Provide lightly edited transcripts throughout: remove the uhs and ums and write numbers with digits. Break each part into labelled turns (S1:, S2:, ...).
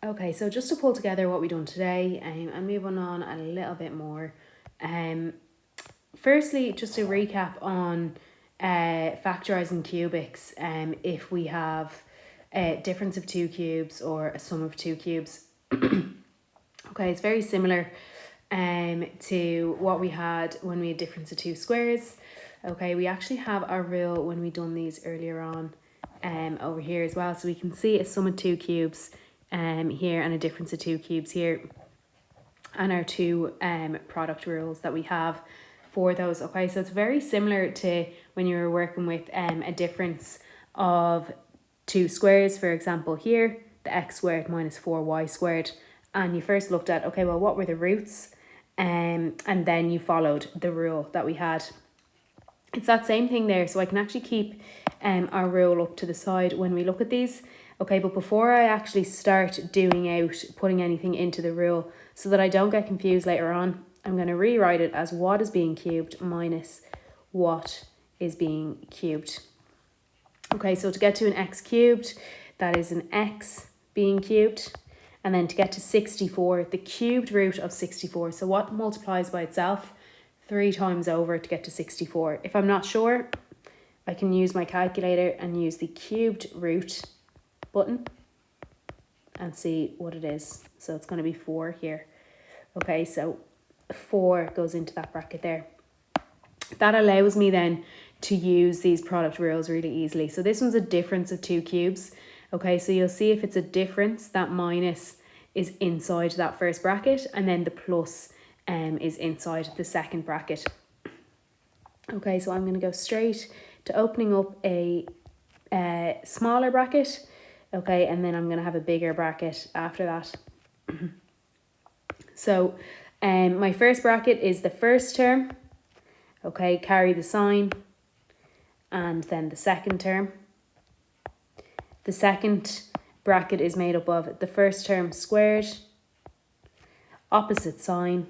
S1: Okay, so just to pull together what we've done today, and moving on a little bit more. Firstly, just to recap on factorising cubics, if we have a difference of two cubes or a sum of two cubes. Okay, it's very similar to what we had when we had difference of two squares. Okay, we actually have our rule when we done these earlier on over here as well. So we can see a sum of two cubes here and a difference of two cubes here. And our two product rules that we have for those. Okay, so it's very similar to when you were working with a difference of two squares. For example, here, the x squared minus 4y squared. And you first looked at, okay, well, what were the roots? And then you followed the rule that we had. It's that same thing there. So I can actually keep our rule up to the side when we look at these. Okay, but before I actually start putting anything into the rule, so that I don't get confused later on, I'm going to rewrite it as what is being cubed minus what is being cubed. Okay, so to get to an x cubed, that is an x being cubed. And then to get to 64, the cubed root of 64. So what multiplies by itself? 3 times over to get to 64. If I'm not sure, I can use my calculator and use the cubed root button and see what it is. So it's going to be 4 here. Okay, so 4 goes into that bracket there. That allows me then to use these product rules really easily. So this one's a difference of two cubes. Okay, so you'll see if it's a difference, that minus is inside that first bracket, and then the plus is inside the second bracket. Okay, so I'm going to go straight to opening up a smaller bracket. Okay, and then I'm going to have a bigger bracket after that. So my first bracket is the first term. Okay, carry the sign. And then the second term. The second bracket is made up of the first term squared, opposite sign,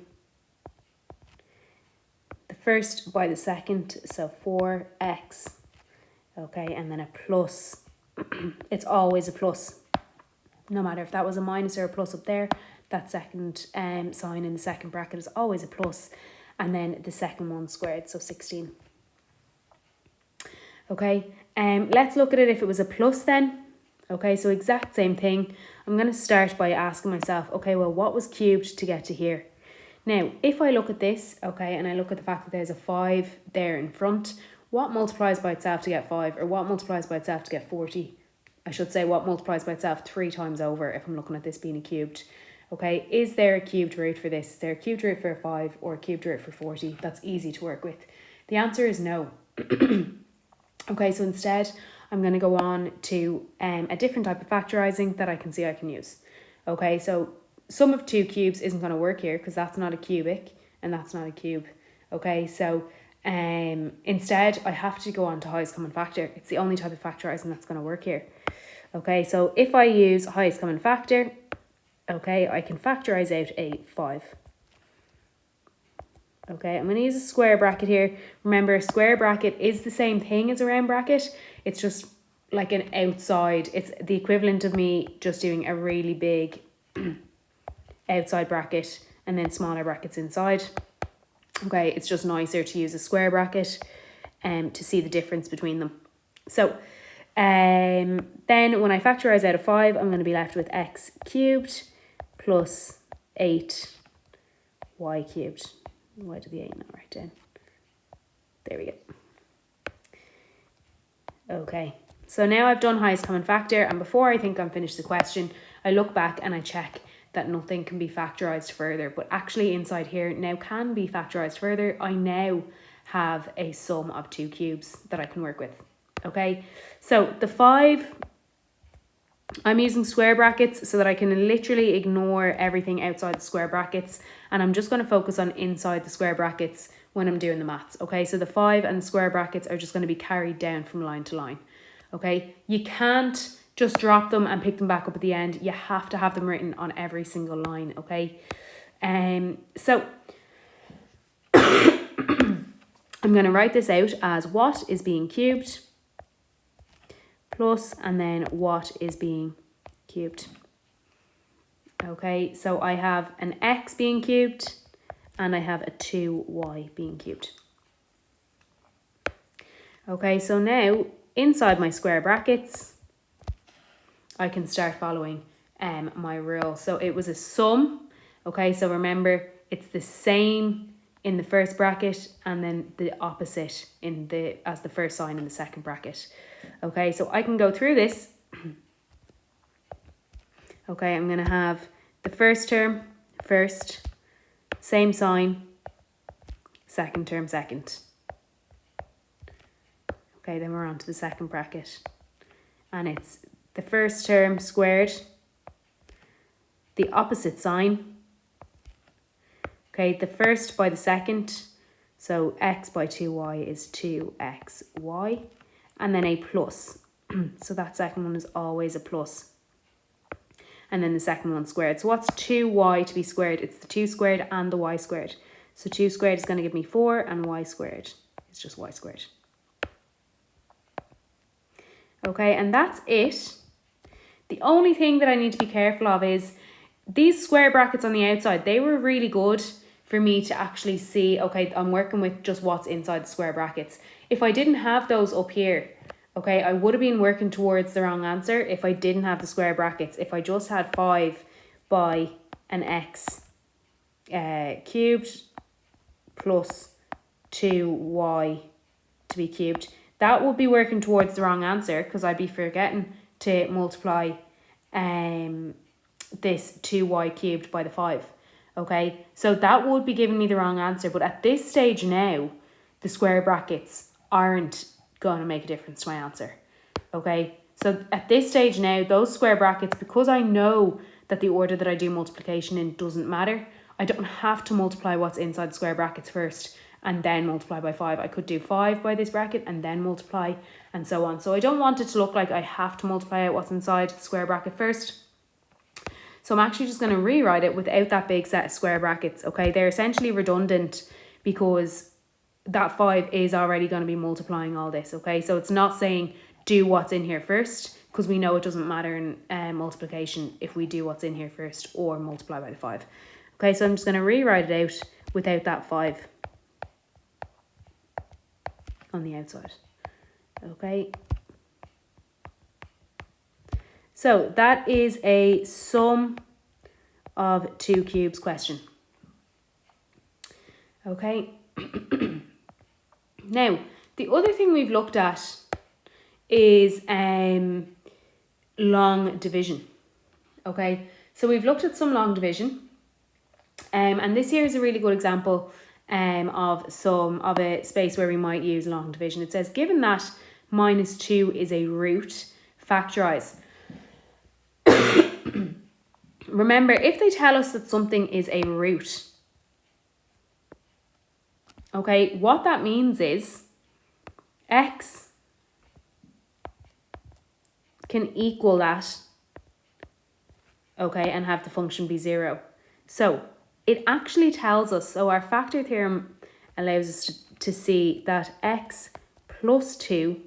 S1: the first by the second, so 4x, okay, and then a plus. It's always a plus, no matter if that was a minus or a plus up there. That second sign in the second bracket is always a plus, and then the second one squared, so 16. Okay, let's look at it if it was a plus then. Okay, so exact same thing. I'm going to start by asking myself, okay, well, what was cubed to get to here? Now, if I look at this, okay, and I look at the fact that there's a 5 there in front, what multiplies by itself to get 5, or what multiplies by itself to get 40? I should say what multiplies by itself 3 times over if I'm looking at this being a cubed. Okay, is there a cubed root for this? Is there a cubed root for 5 or a cubed root for 40? That's easy to work with. The answer is no. Okay, so instead, I'm going to go on to a different type of factorising that I can see I can use. Okay, so sum of two cubes isn't going to work here because that's not a cubic and that's not a cube. Okay, so instead, I have to go on to highest common factor. It's the only type of factorising that's going to work here. Okay, so if I use highest common factor, okay, I can factorise out a 5. Okay, I'm going to use a square bracket here. Remember, a square bracket is the same thing as a round bracket. It's just like an outside. It's the equivalent of me just doing a really big outside bracket and then smaller brackets inside. Okay, it's just nicer to use a square bracket to see the difference between them. So then when I factorise out of 5, I'm going to be left with x cubed plus 8y cubed. Why did the 8 not write down? There we go. Okay, so now I've done highest common factor, and before I think I'm finished the question, I look back and I check that nothing can be factorised further, but actually inside here now can be factorised further. I now have a sum of two cubes that I can work with. Okay, so the 5, I'm using square brackets so that I can literally ignore everything outside the square brackets, and I'm just going to focus on inside the square brackets when I'm doing the maths. Okay, so the 5 and the square brackets are just going to be carried down from line to line. Okay, you can't just drop them and pick them back up at the end. You have to have them written on every single line. Okay, so I'm going to write this out as what is being cubed plus, and then what is being cubed. Okay, so I have an x being cubed and I have a 2y being cubed. Okay, so now inside my square brackets, I can start following my rule. So it was a sum. Okay, so remember it's the same in the first bracket and then the opposite as the first sign in the second bracket. Okay, so I can go through this. Okay, I'm going to have the first term first, same sign, second term second. Okay, then we're on to the second bracket. And it's the first term squared, the opposite sign. Okay, the first by the second. So x by 2y is 2xy. And then a plus. So that second one is always a plus. And then the second one squared. So what's 2y to be squared? It's the 2 squared and the y squared. So 2 squared is going to give me 4 and y squared is just y squared. Okay, and that's it. The only thing that I need to be careful of is these square brackets on the outside. They were really good for me to actually see, okay, I'm working with just what's inside the square brackets. If I didn't have those up here, okay, I would have been working towards the wrong answer if I didn't have the square brackets. If I just had 5 by an x cubed plus 2y to be cubed, that would be working towards the wrong answer because I'd be forgetting to multiply this 2y cubed by the 5. Okay, so that would be giving me the wrong answer. But at this stage now, the square brackets aren't going to make a difference to my answer. Okay, so at this stage now, those square brackets, because I know that the order that I do multiplication in doesn't matter, I don't have to multiply what's inside the square brackets first and then multiply by 5. I could do 5 by this bracket and then multiply and so on. So I don't want it to look like I have to multiply out what's inside the square bracket first. So I'm actually just going to rewrite it without that big set of square brackets. Okay, they're essentially redundant because that 5 is already going to be multiplying all this. Okay, so it's not saying do what's in here first because we know it doesn't matter in multiplication if we do what's in here first or multiply by the 5. Okay, so I'm just going to rewrite it out without that 5 on the outside. Okay. So that is a sum of 2 cubes question. Okay. Now, the other thing we've looked at is long division. Okay, so we've looked at some long division. And this here is a really good example of a space where we might use long division. It says, given that minus 2 is a root, factorise. Remember, if they tell us that something is a root, okay, what that means is x can equal that, okay, and have the function be 0. So it actually tells us, so our factor theorem allows us to see that x plus 2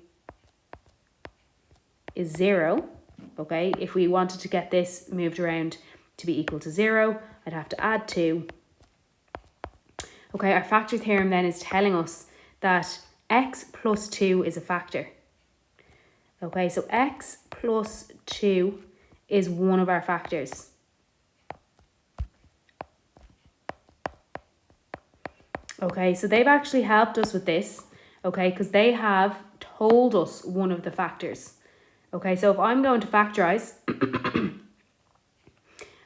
S1: is 0. Okay, if we wanted to get this moved around to be equal to 0, I'd have to add 2. Okay, our factor theorem then is telling us that x plus 2 is a factor. Okay, so x plus 2 is one of our factors. Okay, so they've actually helped us with this, okay, because they have told us one of the factors. Okay, so if I'm going to factorise,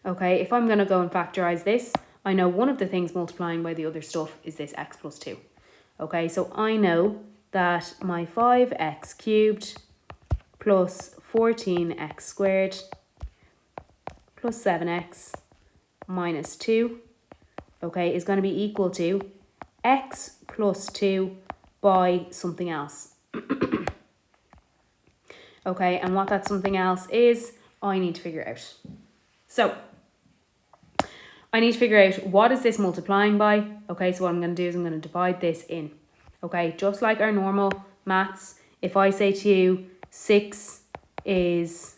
S1: okay, if I'm going to go and factorise this, I know one of the things multiplying by the other stuff is this x plus 2. Okay, so I know that my 5x cubed plus 14x squared plus 7x minus 2, okay, is going to be equal to x plus 2 by something else. Okay, and what that something else is, I need to figure out. So I need to figure out what is this multiplying by. Okay, so what I'm going to do is I'm going to divide this in. Okay, just like our normal maths, if I say to you 6 is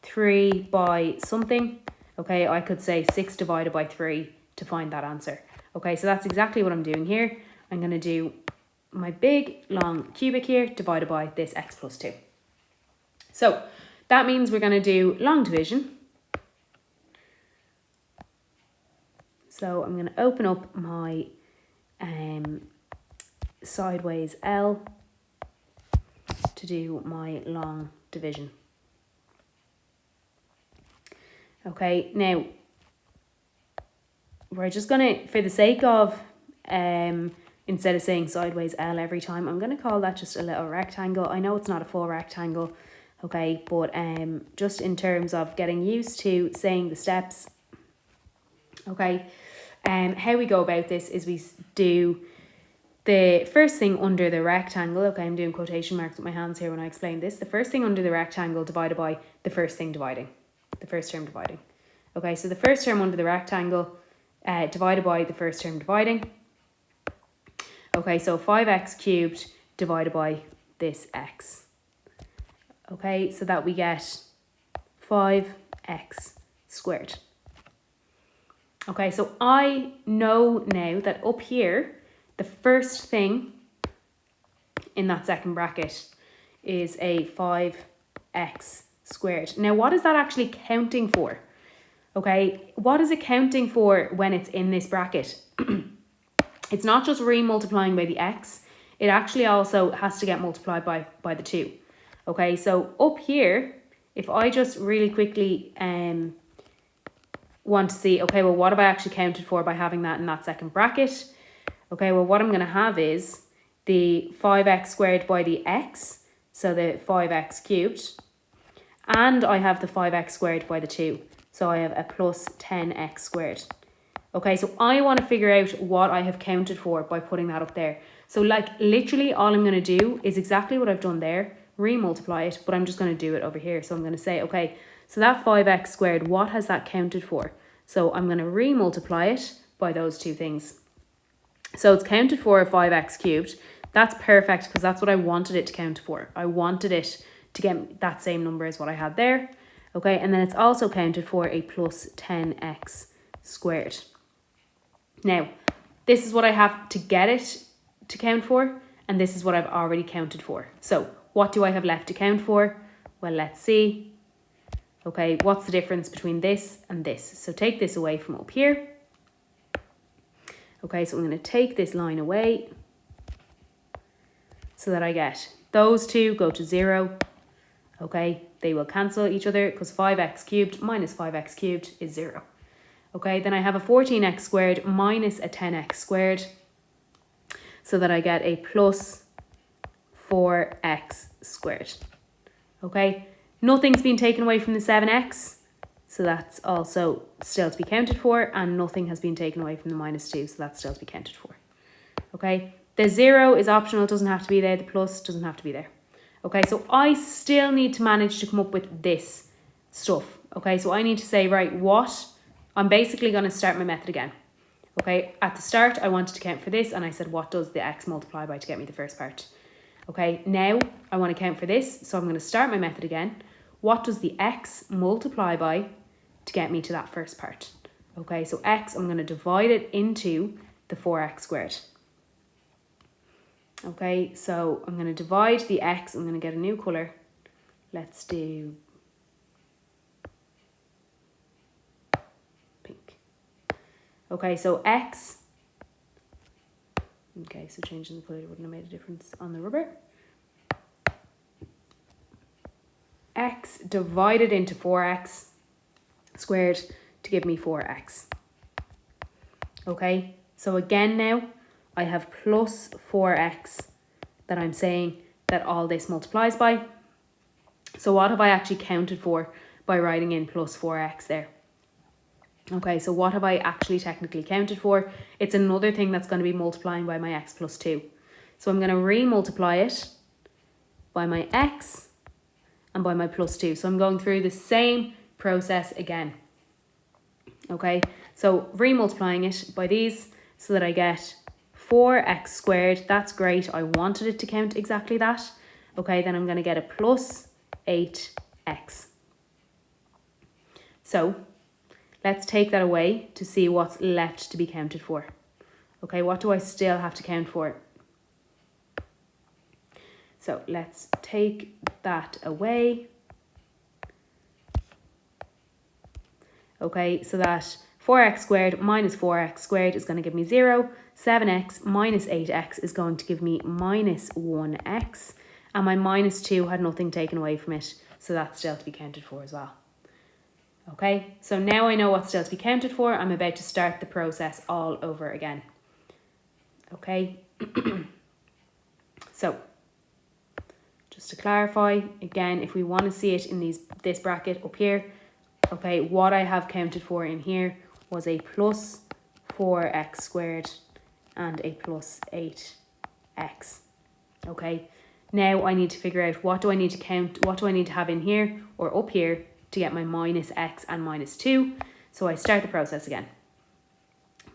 S1: 3 by something, Okay, I could say 6 divided by 3 to find that answer. Okay, so that's exactly what I'm doing here. I'm going to do my big long cubic here divided by this x plus 2. So that means we're going to do long division. So I'm going to open up my sideways L to do my long division. Okay, now we're just going to, for the sake of, instead of saying sideways L every time, I'm going to call that just a little rectangle. I know it's not a full rectangle, okay, but just in terms of getting used to saying the steps, okay, how we go about this is we do the first thing under the rectangle. Okay, I'm doing quotation marks with my hands here when I explain this. The first thing under the rectangle divided by the first thing dividing, the first term dividing. Okay, so the first term under the rectangle divided by the first term dividing. Okay, so 5x cubed divided by this x. Okay, so that we get 5x squared. Okay, so I know now that up here, the first thing in that second bracket is a 5x squared. Now, what is that actually counting for? Okay, what is it counting for when it's in this bracket? It's not just re-multiplying by the x, it actually also has to get multiplied by the 2. Okay, so up here, if I just really quickly want to see, okay, well, what have I actually counted for by having that in that second bracket? Okay, well, what I'm going to have is the 5x squared by the x, so the 5x cubed, and I have the 5x squared by the 2, so I have a plus 10x squared. Okay, so I want to figure out what I have counted for by putting that up there. So like literally all I'm going to do is exactly what I've done there, re-multiply it, but I'm just going to do it over here. So I'm going to say, okay, so that 5x squared, what has that counted for? So I'm going to re-multiply it by those two things. So it's counted for a 5x cubed. That's perfect because that's what I wanted it to count for. I wanted it to get that same number as what I had there. Okay, and then it's also counted for a plus 10x squared. Now, this is what I have to get it to count for, and this is what I've already counted for. So what do I have left to count for? Well, let's see. Okay, what's the difference between this and this? So take this away from up here. Okay, so I'm going to take this line away so that I get those two go to 0. Okay, they will cancel each other because 5x cubed minus 5x cubed is 0. Okay, then I have a 14x squared minus a 10x squared so that I get a plus 4x squared. Okay, nothing's been taken away from the 7x, so that's also still to be counted for, and nothing has been taken away from the minus 2, so that's still to be counted for. Okay, the 0 is optional, it doesn't have to be there, the plus doesn't have to be there. Okay, so I still need to manage to come up with this stuff. Okay, so I need to say, right, what? I'm basically going to start my method again. Okay, at the start, I wanted to count for this, and I said, what does the x multiply by to get me the first part? Okay, now I want to count for this, so I'm going to start my method again. What does the x multiply by to get me to that first part? Okay, so x, I'm going to divide it into the 4x squared. Okay, so I'm going to divide the x, I'm going to get a new colour. Let's do pink. Okay, so x, okay, so changing the colour wouldn't have made a difference on the rubber. X divided into 4x squared to give me 4x. Okay, so again now, I have plus 4x that I'm saying that all this multiplies by. So what have I actually counted for by writing in plus 4x there? Okay, so what have I actually technically counted for? It's another thing that's going to be multiplying by my x plus 2. So I'm going to re-multiply it by my x and by my plus 2. So I'm going through the same process again. Okay, so re-multiplying it by these so that I get 4x squared. That's great. I wanted it to count exactly that. Okay, then I'm going to get a plus 8x. So Let's take that away to see what's left to be counted for. Okay, what do I still have to count for? So let's take that away. Okay, so that 4x squared minus 4x squared is going to give me 0. 7x minus 8x is going to give me minus 1x. And my minus 2 had nothing taken away from it, so that's still to be counted for as well. Okay, so now I know what's still to be counted for. I'm about to start the process all over again. Okay, so just to clarify, again, if we want to see it in this bracket up here, okay, what I have counted for in here was a plus 4x squared and a plus 8x. Okay, now I need to figure out what do I need to count, what do I need to have in here or up here to get my minus x and minus 2. So I start the process again.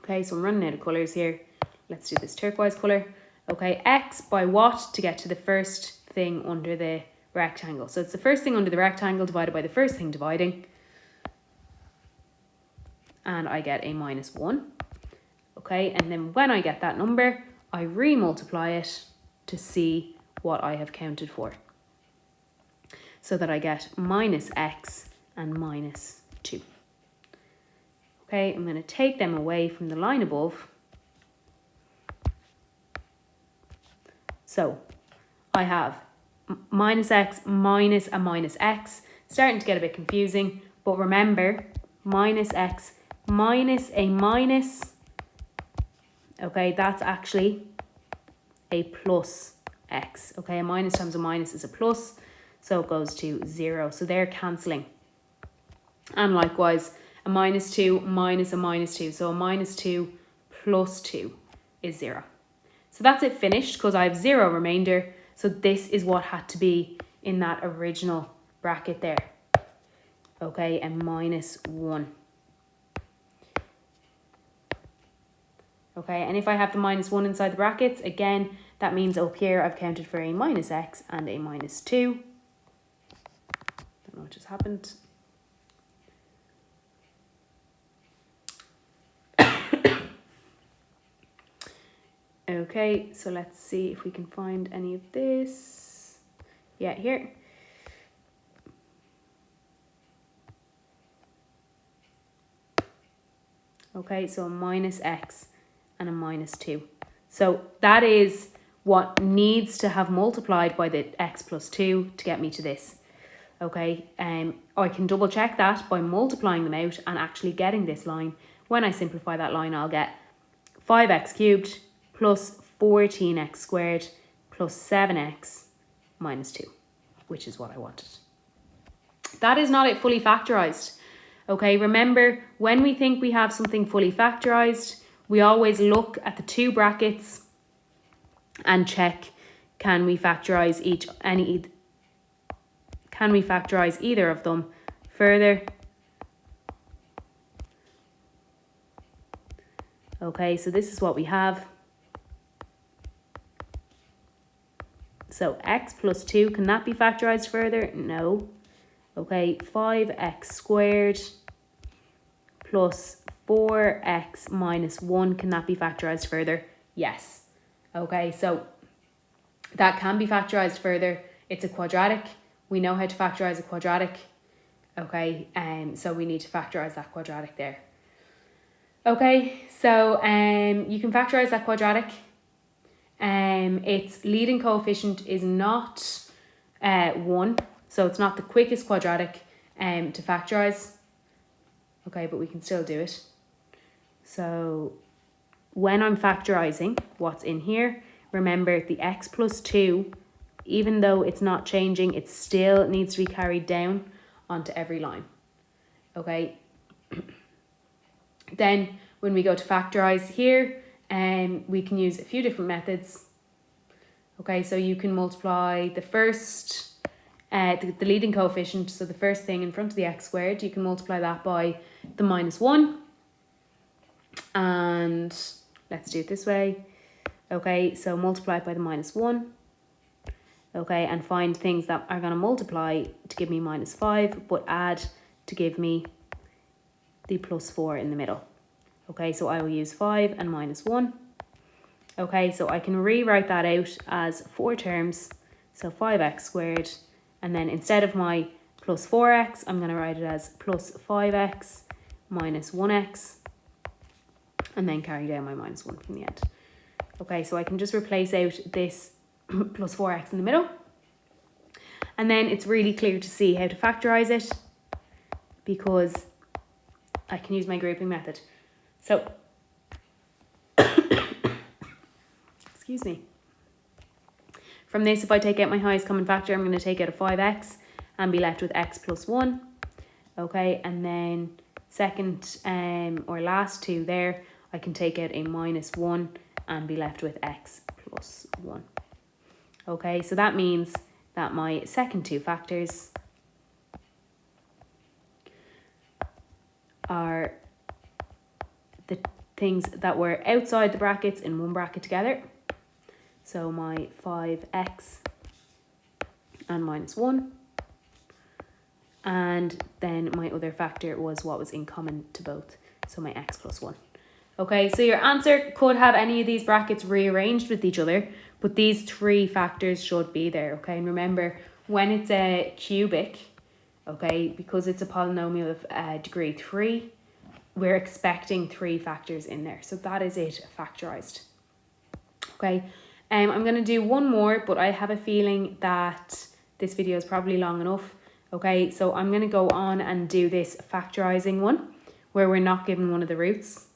S1: Okay, so I'm running out of colours here. Let's do this turquoise colour. Okay, x by what to get to the first thing under the rectangle. So it's the first thing under the rectangle divided by the first thing dividing. And I get a minus 1. Okay, and then when I get that number, I re-multiply it to see what I have counted for. So that I get minus x and minus 2. Okay, I'm going to take them away from the line above. So I have minus x minus a minus x. Starting to get a bit confusing, but remember, minus x minus a minus, okay, that's actually a plus x. Okay, a minus times a minus is a plus, so it goes to 0. So they're cancelling. And likewise, a minus 2 minus a minus 2. So a minus 2 plus 2 is 0. So that's it finished because I have 0 remainder. So this is what had to be in that original bracket there. Okay, and minus 1. Okay, and if I have the minus 1 inside the brackets, again, that means up here I've counted for a minus x and a minus 2. Don't know what just happened. Okay, so let's see if we can find any of this. Yeah, here. Okay, so a minus x and a minus 2. So that is what needs to have multiplied by the x plus 2 to get me to this. Okay, I can double check that by multiplying them out and actually getting this line. When I simplify that line, I'll get 5x cubed plus 14x squared plus 7x minus 2, which is what I wanted. That is not it fully factorised. Okay, remember, when we think we have something fully factorised, we always look at the two brackets and check, can we factorise either of them further? Okay, so this is what we have. So x plus 2, can that be factorised further? No. Okay, 5x squared plus 4x minus 1, can that be factorised further? Yes. Okay, so that can be factorised further. It's a quadratic. We know how to factorise a quadratic. Okay, so we need to factorise that quadratic there. Okay, so you can factorise that quadratic. Its leading coefficient is not 1, so it's not the quickest quadratic to factorise. Okay, but we can still do it. So when I'm factorising what's in here, remember the x plus 2, even though it's not changing, it still needs to be carried down onto every line. Okay. Then when we go to factorise here, we can use a few different methods. Okay, so you can multiply the first, the leading coefficient, so the first thing in front of the x squared, you can multiply that by the minus 1. And let's do it this way. Okay, so multiply it by the minus 1. Okay, and find things that are going to multiply to give me minus 5, but add to give me the plus 4 in the middle. Okay, so I will use 5 and minus 1. Okay, so I can rewrite that out as 4 terms, so 5x squared, and then instead of my plus 4x, I'm going to write it as plus 5x minus 1x, and then carry down my minus 1 from the end. Okay, so I can just replace out this plus 4x in the middle. And then it's really clear to see how to factorise it, because I can use my grouping method. So, excuse me. From this, if I take out my highest common factor, I'm going to take out a 5x and be left with x plus 1. Okay, and then second or last two there, I can take out a minus 1 and be left with x plus 1. Okay, so that means that my second two factors are the things that were outside the brackets in one bracket together. So my 5x and minus 1. And then my other factor was what was in common to both. So my x plus 1. Okay, so your answer could have any of these brackets rearranged with each other, but these three factors should be there, okay? And remember, when it's a cubic, okay, because it's a polynomial of degree 3, we're expecting 3 factors in there. So that is it, factorised. Okay, I'm going to do one more, but I have a feeling that this video is probably long enough. Okay, so I'm going to go on and do this factorising one, where we're not given one of the roots.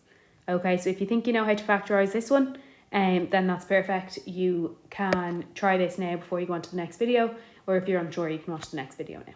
S1: Okay, so if you think you know how to factorise this one, then that's perfect. You can try this now before you go on to the next video, or if you're unsure, you can watch the next video now.